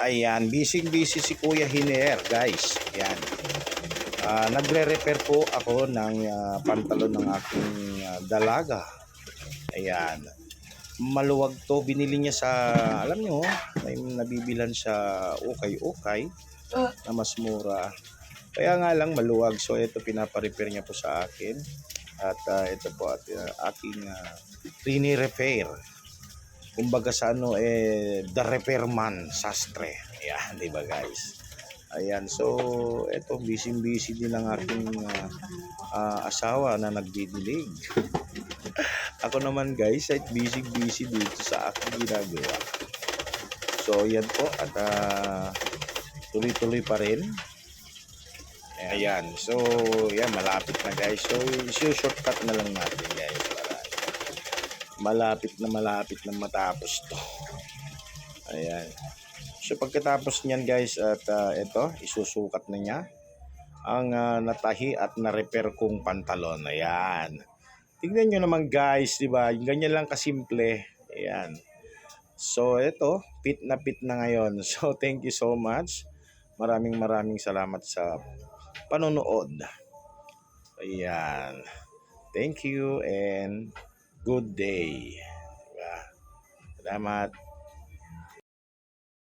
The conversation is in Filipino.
Ayan, busy si Kuya Hiner, guys. Ayan. Nagre-repair po ako ng pantalon ng aking dalaga. Ayan. Maluwag to. Binili niya sa, alam nyo, may nabibilan sa ukay-ukay na mas mura. Kaya nga lang maluwag. So ito pinapa-repair niya po sa akin. At ito po at aking rini-repair. Kumbaga sa ano the repairman sastre. Ayan, di ba guys? Ayan, so eto busy din ang aking asawa na nagdidilig. Ako naman guys ay busy dito sa aking ginagawa. So yan po at tuloy-tuloy pa rin. Ayan, so yan malapit na guys. So shortcut na lang natin guys para malapit na matapos to. Ayan. So pagkatapos niyan guys at ito isusukat na niya ang natahi at na-repair kong pantalon. Ayan. Tingnan nyo naman guys, di ba? Ganyan lang kasimple. Ayan. So ito, fit na ngayon. So thank you so much. Maraming salamat sa panonood. Ayan. Thank you and good day. Diba? Salamat.